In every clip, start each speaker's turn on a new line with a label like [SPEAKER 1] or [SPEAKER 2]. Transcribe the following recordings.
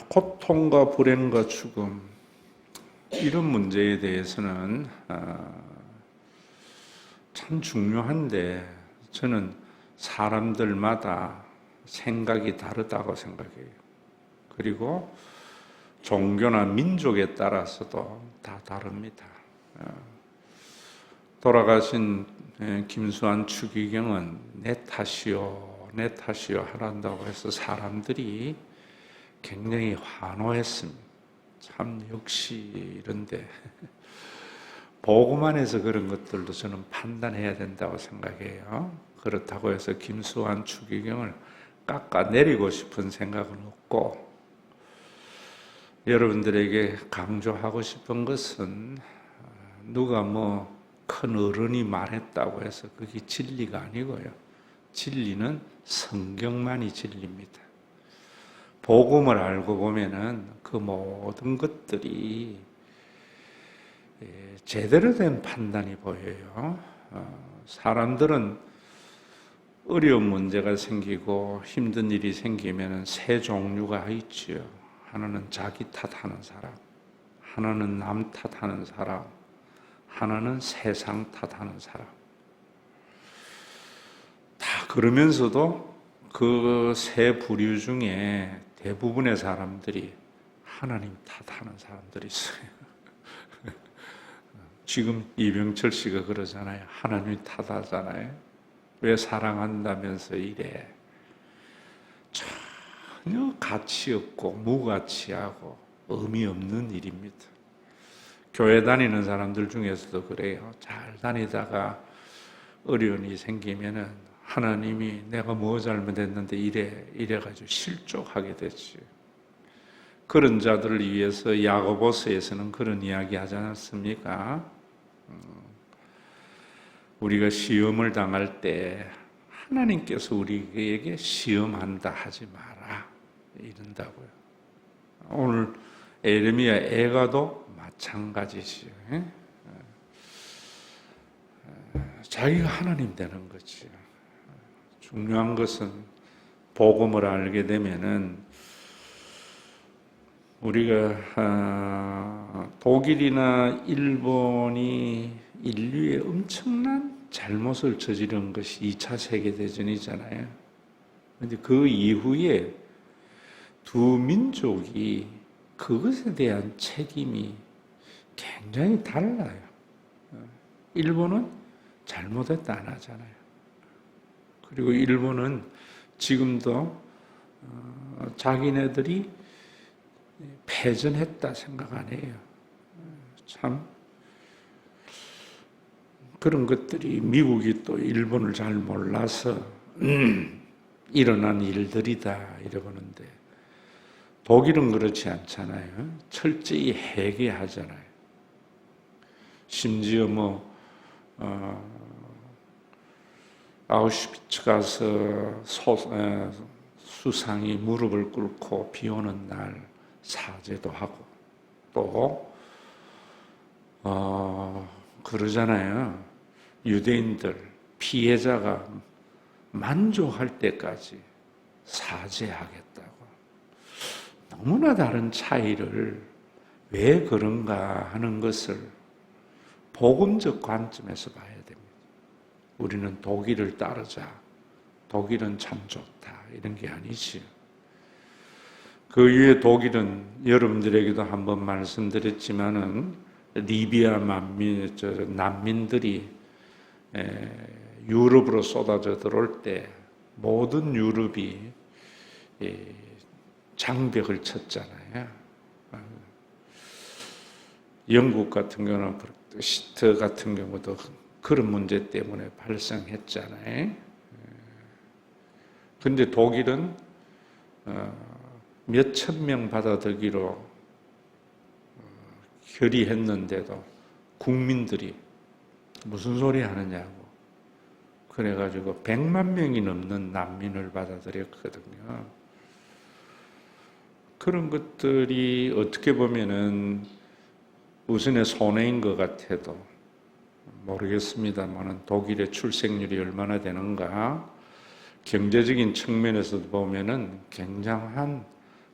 [SPEAKER 1] 고통과 불행과 죽음 이런 문제에 대해서는 참 중요한데 저는 사람들마다 생각이 다르다고 생각해요. 그리고 종교나 민족에 따라서도 다 다릅니다. 돌아가신 김수환 추기경은 내 탓이요, 내 탓이요 하란다고 해서 사람들이 굉장히 환호했습니다. 참 역시 이런데 보고만 해서 그런 것들도 저는 판단해야 된다고 생각해요. 그렇다고 해서 김수환 추기경을 깎아내리고 싶은 생각은 없고, 여러분들에게 강조하고 싶은 것은 누가 큰 어른이 말했다고 해서 그게 진리가 아니고요. 진리는 성경만이 진리입니다. 복음을 알고 보면은 그 모든 것들이 제대로 된 판단이 보여요. 사람들은 어려운 문제가 생기고 힘든 일이 생기면 세 종류가 있지요. 하나는 자기 탓하는 사람, 하나는 남 탓하는 사람, 하나는 세상 탓하는 사람. 다 그러면서도 그 세 부류 중에 대부분의 사람들이 하나님 탓하는 사람들이 있어요. 지금 이병철 씨가 그러잖아요. 하나님 탓하잖아요. 왜 사랑한다면서 이래. 전혀 가치 없고 무가치하고 의미 없는 일입니다. 교회 다니는 사람들 중에서도 그래요. 잘 다니다가 어려운 일이 생기면은 하나님이 내가 뭐 잘못했는데 이래가지고 실족하게 됐지. 그런 자들을 위해서 야고보서에서는 그런 이야기 하지 않았습니까? 우리가 시험을 당할 때 하나님께서 우리에게 시험한다 하지 마라 이런다고요. 오늘 에레미야 애가도 마찬가지지요. 자기가 하나님 되는 거지. 중요한 것은 복음을 알게 되면은 우리가 독일이나 일본이 인류의 엄청난 잘못을 저지른 것이 2차 세계대전이잖아요. 그런데 그 이후에 두 민족이 그것에 대한 책임이 굉장히 달라요. 일본은 잘못했다 안 하잖아요. 그리고 일본은 지금도 자기네들이 패전했다 생각 안 해요. 참 그런 것들이 미국이 또 일본을 잘 몰라서 일어난 일들이다 이러는데 독일은 그렇지 않잖아요. 철저히 회개하잖아요. 심지어 아우슈비츠 가서 수상이 무릎을 꿇고 비 오는 날 사죄도 하고 또 그러잖아요. 유대인들 피해자가 만족할 때까지 사죄하겠다고. 너무나 다른 차이를 왜 그런가 하는 것을 복음적 관점에서 봐야 됩니다. 우리는 독일을 따르자. 독일은 참 좋다. 이런 게 아니지요. 그 이후에 독일은 여러분들에게도 한번 말씀드렸지만은 리비아 난민들이 유럽으로 쏟아져 들어올 때 모든 유럽이 장벽을 쳤잖아요. 영국 같은 경우는 시트 같은 경우도 그런 문제 때문에 발생했잖아요. 그런데 독일은 몇천 명 받아들기로 결의했는데도 국민들이 무슨 소리 하느냐고 그래가지고 100만 명이 넘는 난민을 받아들였거든요. 그런 것들이 어떻게 보면은 우선의 손해인 것 같아도 모르겠습니다만 독일의 출생률이 얼마나 되는가 경제적인 측면에서도 보면은 굉장한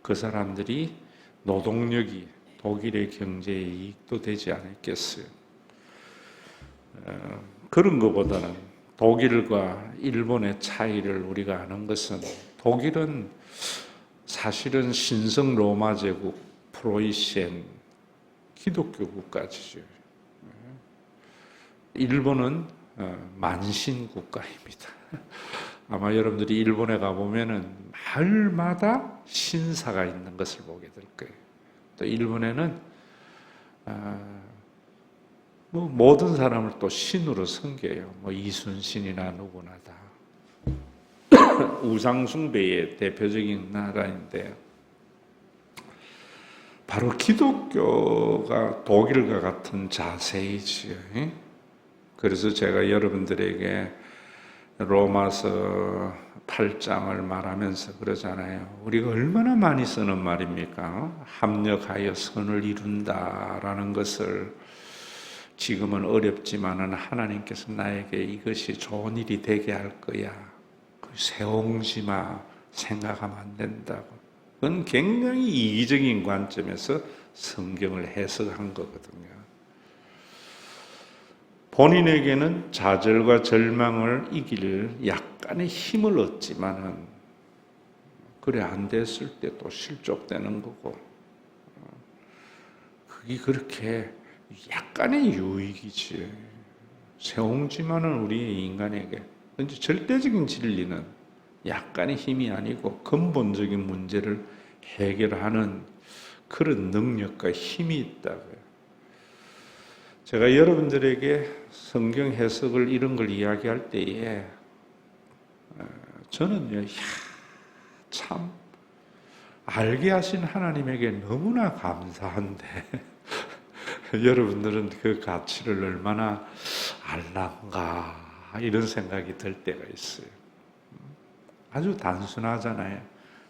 [SPEAKER 1] 그 사람들이 노동력이 독일의 경제에 이익도 되지 않았겠어요. 그런 것보다는 독일과 일본의 차이를 우리가 아는 것은 독일은 사실은 신성 로마 제국 프로이센 기독교 국가지죠. 일본은 만신 국가입니다. 아마 여러분들이 일본에 가보면은 마을마다 신사가 있는 것을 보게 될 거예요. 또 일본에는 뭐 모든 사람을 또 신으로 섬겨요. 뭐 이순신이나 누구나 다 우상 숭배의 대표적인 나라인데 바로 기독교가 독일과 같은 자세이지요. 그래서 제가 여러분들에게 로마서 8장을 말하면서 그러잖아요. 우리가 얼마나 많이 쓰는 말입니까? 합력하여 선을 이룬다라는 것을 지금은 어렵지만은 하나님께서 나에게 이것이 좋은 일이 되게 할 거야. 세옹지 마. 생각하면 안 된다고. 그건 굉장히 이기적인 관점에서 성경을 해석한 거거든요. 본인에게는 좌절과 절망을 이길 약간의 힘을 얻지만은 그래 안 됐을 때 또 실족되는 거고 그게 그렇게 약간의 유익이지. 세옹지만은 우리 인간에게 절대적인 진리는 약간의 힘이 아니고 근본적인 문제를 해결하는 그런 능력과 힘이 있다고요. 제가 여러분들에게 성경 해석을 이런 걸 이야기할 때에 저는요, 참 알게 하신 하나님에게 너무나 감사한데 여러분들은 그 가치를 얼마나 알란가 이런 생각이 들 때가 있어요. 아주 단순하잖아요.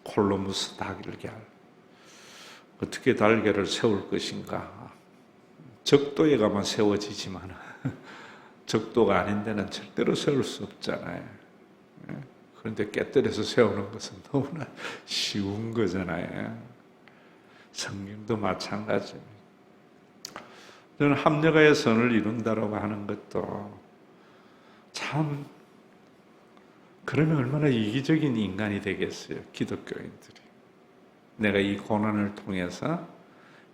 [SPEAKER 1] 콜로무스 달걀. 어떻게 달걀을 세울 것인가? 적도에 가면 세워지지만 적도가 아닌 데는 절대로 세울 수 없잖아요. 그런데 깨뜨려서 세우는 것은 너무나 쉬운 거잖아요. 성경도 마찬가지입니다. 저는 합력하여 선을 이룬다라고 하는 것도 참 그러면 얼마나 이기적인 인간이 되겠어요. 기독교인들이. 내가 이 고난을 통해서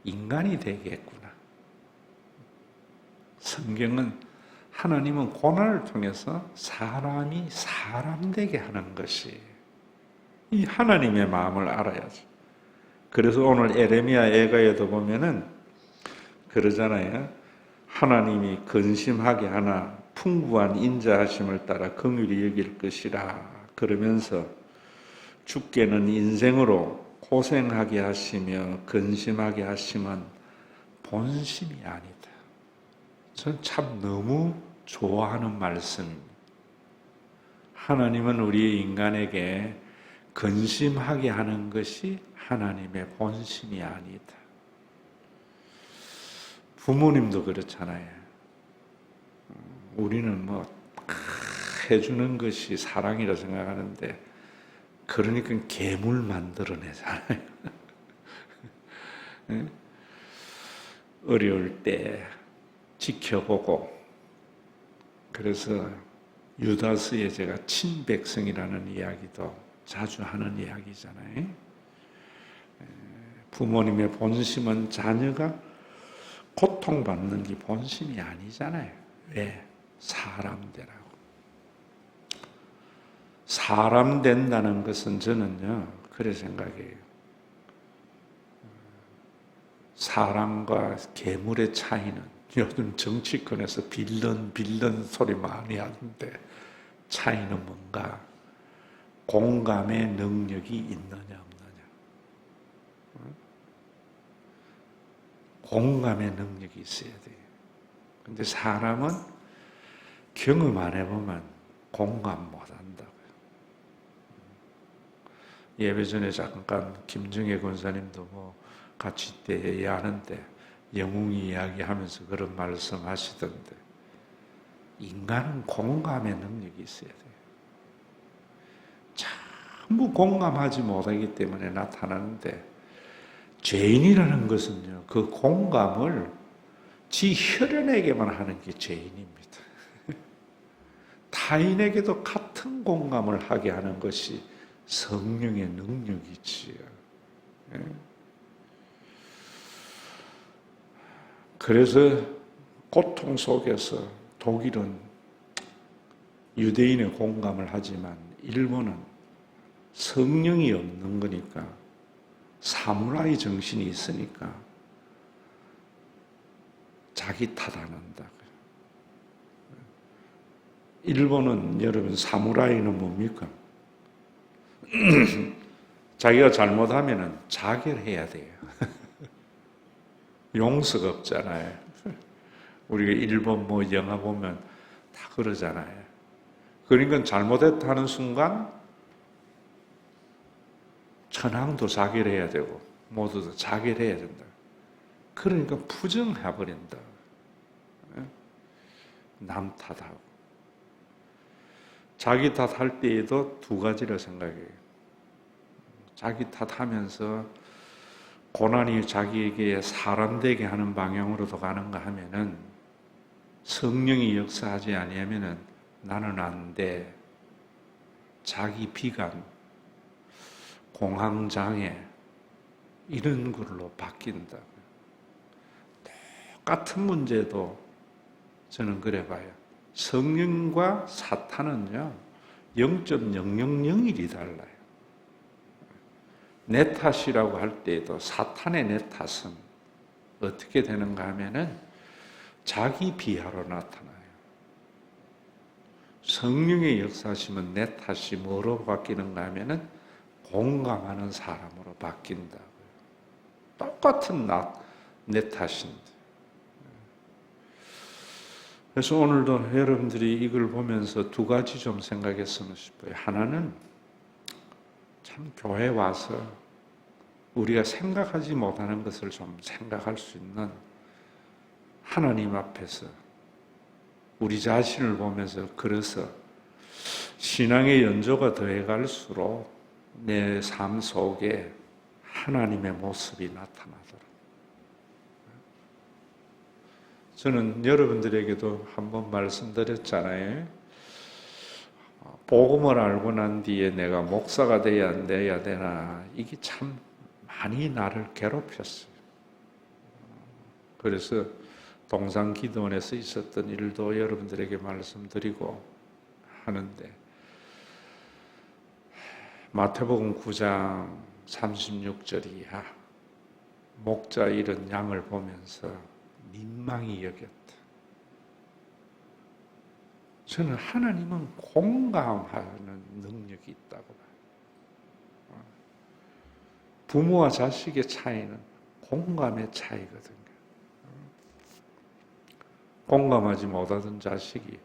[SPEAKER 1] 인간이 되겠구나. 성경은 하나님은 고난을 통해서 사람이 사람 되게 하는 것이 이 하나님의 마음을 알아야죠. 그래서 오늘 에레미야 애가에도 보면은 그러잖아요. 하나님이 근심하게 하나 풍부한 인자하심을 따라 긍휼히 여길 것이라 그러면서 주께는 인생으로 고생하게 하시며 근심하게 하심은 본심이 아니다. 전 참 너무 좋아하는 말씀입니다. 하나님은 우리 인간에게 근심하게 하는 것이 하나님의 본심이 아니다. 부모님도 그렇잖아요. 우리는 뭐 해주는 것이 사랑이라 생각하는데 그러니까 괴물 만들어내잖아요. 어려울 때 지켜보고 그래서 유다스의 제가 친백성이라는 이야기도 자주 하는 이야기잖아요. 부모님의 본심은 자녀가 고통받는 게 본심이 아니잖아요. 왜? 사람 되라고. 사람 된다는 것은 저는요, 그래 생각해요. 사람과 괴물의 차이는 요즘 정치권에서 빌런 소리 많이 하는데 차이는 뭔가 공감의 능력이 있느냐 없느냐. 공감의 능력이 있어야 돼요. 근데 사람은 경험 안 해보면 공감 못 한다고요. 예배 전에 잠깐 김정혜 권사님도 뭐 같이 때 하는데 영웅이 이야기하면서 그런 말씀 하시던데 인간은 공감의 능력이 있어야 돼요. 참 전부 공감하지 못하기 때문에 나타나는데, 죄인이라는 것은요, 그 공감을 지 혈연에게만 하는 게 죄인입니다. 타인에게도 같은 공감을 하게 하는 것이 성령의 능력이지요. 그래서 고통 속에서 독일은 유대인의 공감을 하지만 일본은 성령이 없는 거니까, 사무라이 정신이 있으니까 자기 탓 안 한다. 일본은, 여러분, 사무라이는 뭡니까? 자기가 잘못하면 자결해야 돼요. 용서가 없잖아요. 우리가 일본 영화 보면 다 그러잖아요. 그러니까 잘못했다는 순간 천황도 자결해야 되고 모두 다 자결해야 된다. 그러니까 부정해버린다. 남 탓하고. 자기 탓할 때에도 두 가지를 생각해요. 자기 탓하면서 고난이 자기에게 사람되게 하는 방향으로도 가는가 하면은, 성령이 역사하지 아니하면은 나는 안 돼. 자기 비관, 공황장애, 이런 걸로 바뀐다. 똑같은 문제도 저는 그래 봐요. 성령과 사탄은요, 0.000일이 달라요. 내 탓이라고 할 때에도 사탄의 내 탓은 어떻게 되는가 하면은 자기 비하로 나타나요. 성령의 역사하시면 내 탓이 뭐로 바뀌는가 하면은 공감하는 사람으로 바뀐다고요. 똑같은 내 탓인데. 그래서 오늘도 여러분들이 이걸 보면서 두 가지 좀 생각했으면 싶어요. 하나는 참 교회 와서 우리가 생각하지 못하는 것을 좀 생각할 수 있는, 하나님 앞에서 우리 자신을 보면서 걸어서 신앙의 연조가 더해갈수록 내 삶 속에 하나님의 모습이 나타나더라. 저는 여러분들에게도 한번 말씀드렸잖아요. 복음을 알고 난 뒤에 내가 목사가 돼야 안 돼야 되나, 이게 참 많이 나를 괴롭혔어요. 그래서 동산기도원에서 있었던 일도 여러분들에게 말씀드리고 하는데, 마태복음 9장 36절 이하, 목자 잃은 양을 보면서 민망히 여겼다. 저는 하나님은 공감하는 능력이 있다고 봐요. 부모와 자식의 차이는 공감의 차이거든요. 공감하지 못하던 자식이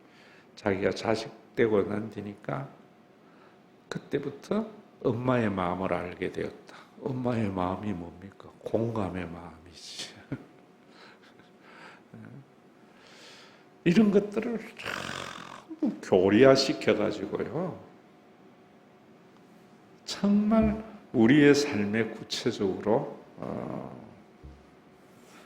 [SPEAKER 1] 자기가 자식 되고 난 뒤니까 그때부터 엄마의 마음을 알게 되었다. 엄마의 마음이 뭡니까? 공감의 마음이지. 이런 것들을 전부 교리화시켜가지고요, 정말 우리의 삶에 구체적으로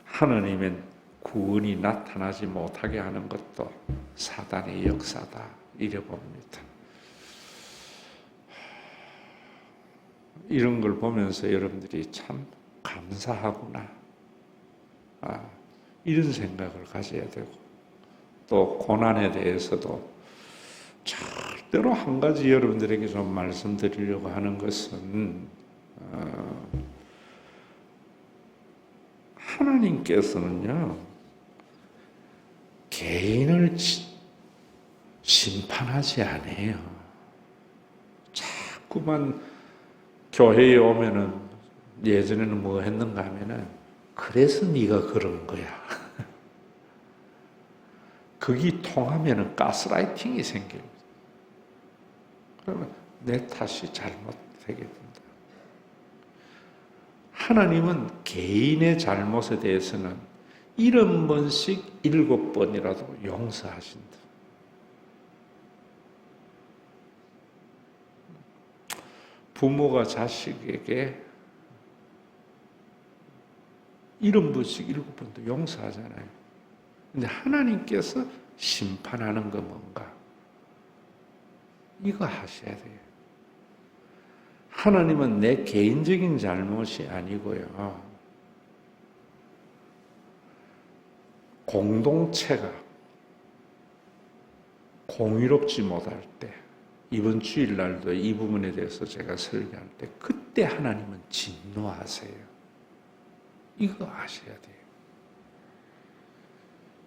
[SPEAKER 1] 하나님의 구원이 나타나지 못하게 하는 것도 사단의 역사다, 이래 봅니다. 이런 걸 보면서 여러분들이 참 감사하구나, 이런 생각을 가져야 되고, 또 고난에 대해서도 절대로 한 가지 여러분들에게 좀 말씀드리려고 하는 것은, 하나님께서는요, 개인을 심판하지 않아요. 자꾸만 교회에 오면은, 예전에는 뭐 했는가 하면은, 그래서 네가 그런 거야. 그게 통하면은 가스라이팅이 생깁니다. 그러면 내 탓이 잘못되게 된다. 하나님은 개인의 잘못에 대해서는 70번씩 7번이라도 용서하신다. 부모가 자식에게 70번씩 7번도 용서하잖아요. 근데 하나님께서 심판하는 거 뭔가? 이거 하셔야 돼요. 하나님은 내 개인적인 잘못이 아니고요. 공동체가 공의롭지 못할 때, 이번 주일날도 이 부분에 대해서 제가 설교할 때 그때 하나님은 진노하세요. 이거 아셔야 돼요.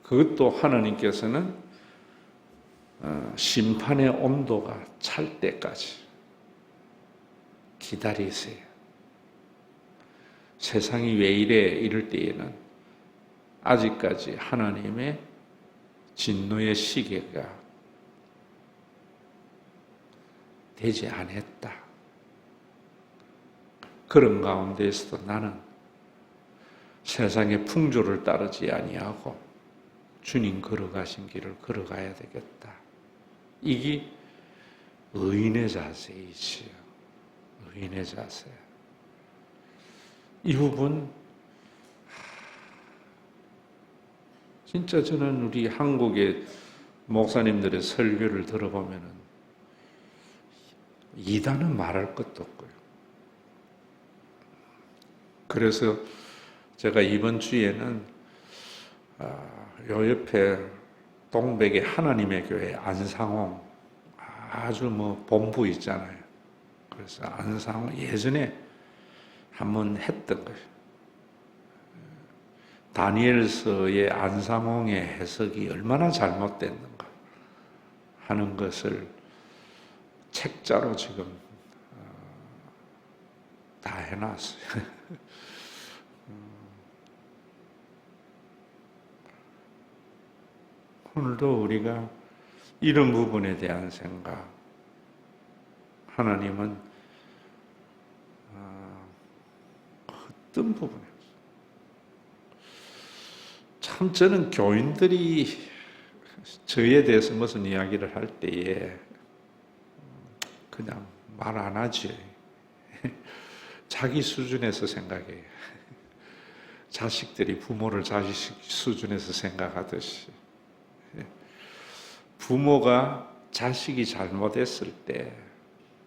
[SPEAKER 1] 그것도 하나님께서는 심판의 온도가 찰 때까지 기다리세요. 세상이 왜 이래 이럴 때에는 아직까지 하나님의 진노의 시계가 되지 않았다. 그런 가운데에서도 나는 세상의 풍조를 따르지 아니하고 주님 걸어가신 길을 걸어가야 되겠다. 이게 의인의 자세이지요. 의인의 자세. 이 부분 진짜 저는 우리 한국의 목사님들의 설교를 들어보면은 이단은 말할 것도 없고요. 그래서 제가 이번 주에는 요 옆에 동백의 하나님의 교회 안상홍 아주 본부 있잖아요. 그래서 안상홍 예전에 한번 했던 거예요. 다니엘서의 안상홍의 해석이 얼마나 잘못됐는가 하는 것을 책자로 지금 다 해놨어요. 오늘도 우리가 이런 부분에 대한 생각, 하나님은 어떤 부분에 참 저는 교인들이 저에 대해서 무슨 이야기를 할 때에 그냥 말 안 하지. 자기 수준에서 생각해요. 자식들이 부모를 자식 수준에서 생각하듯이. 부모가 자식이 잘못했을 때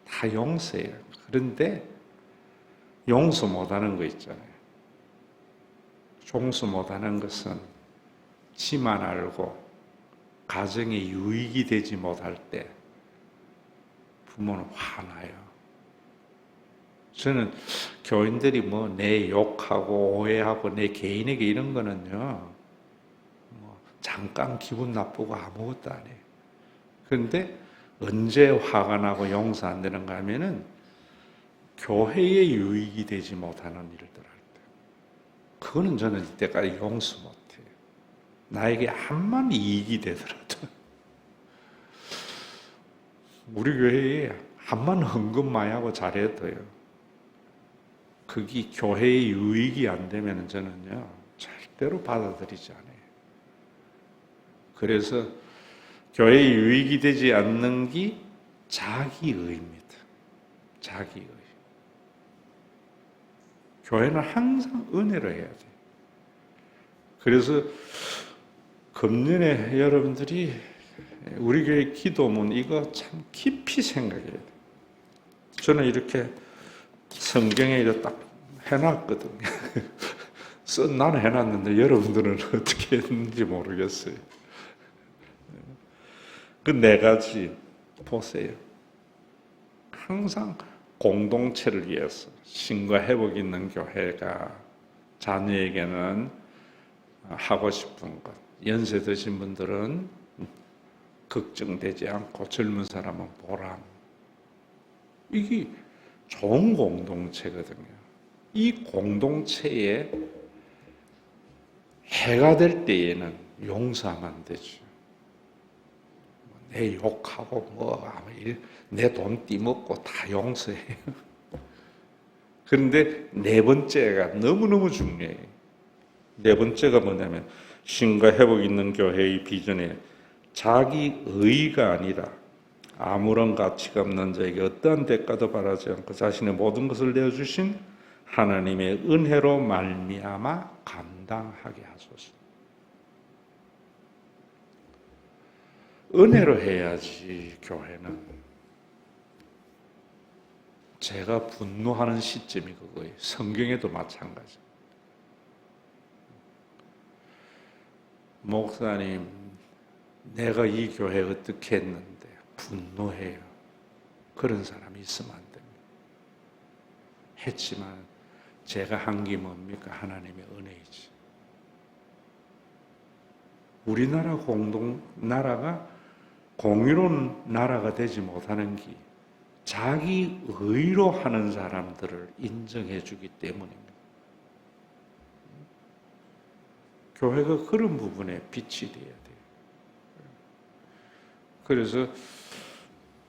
[SPEAKER 1] 다 용서해요. 그런데 용서 못하는 거 있잖아요. 용서 못하는 것은 지만 알고 가정에 유익이 되지 못할 때 부모는 화나요. 저는 교인들이 내 욕하고 오해하고 내 개인에게 이런 거는요, 잠깐 기분 나쁘고 아무것도 안 해요. 그런데 언제 화가 나고 용서 안 되는가 하면은 교회에 유익이 되지 못하는 일들 할 때. 그거는 저는 이때까지 용서 못해요. 나에게 암만 이익이 되더라도. 우리 교회에 암만 헌금 많이 하고 잘해도요. 그게 교회의 유익이 안 되면 저는요, 절대로 받아들이지 않아요. 그래서 교회의 유익이 되지 않는 게 자기의입니다. 자기의. 교회는 항상 은혜로 해야 돼요. 그래서 금년에 여러분들이 우리 교회 기도문 이거 참 깊이 생각해야 돼요. 저는 이렇게 성경에 이렇게 딱 해놨거든요. 나는 해놨는데 여러분들은 어떻게 했는지 모르겠어요. 그 4가지 보세요. 항상 공동체를 위해서 신과 회복 있는 교회가 자녀에게는 하고 싶은 것, 연세 드신 분들은 걱정되지 않고 젊은 사람은 보람. 이게 좋은 공동체거든요. 이 공동체에 해가 될 때에는 용서하면 안 되죠. 내 욕하고 내 돈 띠먹고 다 용서해요. 그런데 4번째가 너무너무 중요해요. 4번째가 뭐냐면 신과 회복 있는 교회의 비전에 자기 의가 아니라 아무런 가치가 없는 자에게 어떠한 대가도 바라지 않고 자신의 모든 것을 내어주신 하나님의 은혜로 말미암아 감당하게 하소서. 은혜로 해야지. 교회는 제가 분노하는 시점이 그거예요. 성경에도 마찬가지. 목사님, 내가 이 교회 어떻게 했는데 분노해요. 그런 사람이 있으면 안 됩니다. 했지만 제가 한 게 뭡니까? 하나님의 은혜이지. 우리나라 나라가 공의로운 나라가 되지 못하는 게 자기 의로 하는 사람들을 인정해 주기 때문입니다. 교회가 그런 부분에 빛이 돼야 돼요. 그래서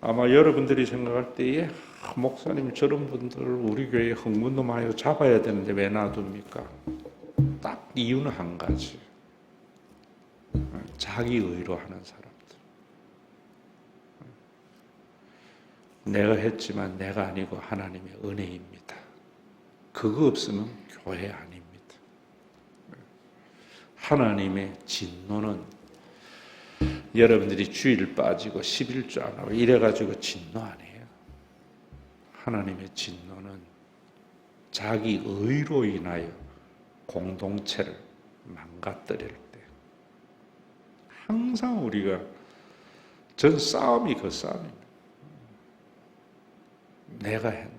[SPEAKER 1] 아마 여러분들이 생각할 때에 목사님 저런 분들 우리 교회에 흥분도 많이 잡아야 되는데 왜 놔둡니까? 딱 이유는 한 가지. 자기 의로 하는 사람들. 내가 했지만 내가 아니고 하나님의 은혜입니다. 그거 없으면 교회 아닙니다. 하나님의 진노는 여러분들이 주일 빠지고 11조 안 하고 이래가지고 진노 아니에요. 하나님의 진노는 자기 의로 인하여 공동체를 망가뜨릴 때 항상 우리가 전 싸움이 그 싸움입니다. 내가 했나?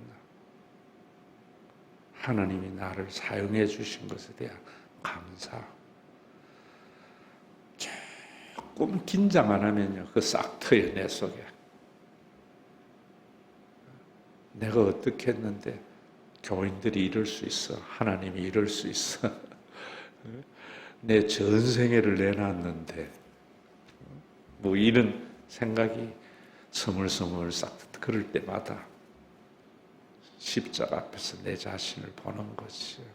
[SPEAKER 1] 하나님이 나를 사용해 주신 것에 대한 감사. 조금 긴장 안 하면요, 그 싹 트여 내 속에. 내가 어떻게 했는데 교인들이 이럴 수 있어. 하나님이 이럴 수 있어. 내 전생애를 내놨는데 뭐 이런 생각이 스물스물 싹 그럴 때마다 십자가 앞에서 내 자신을 보는 것이요.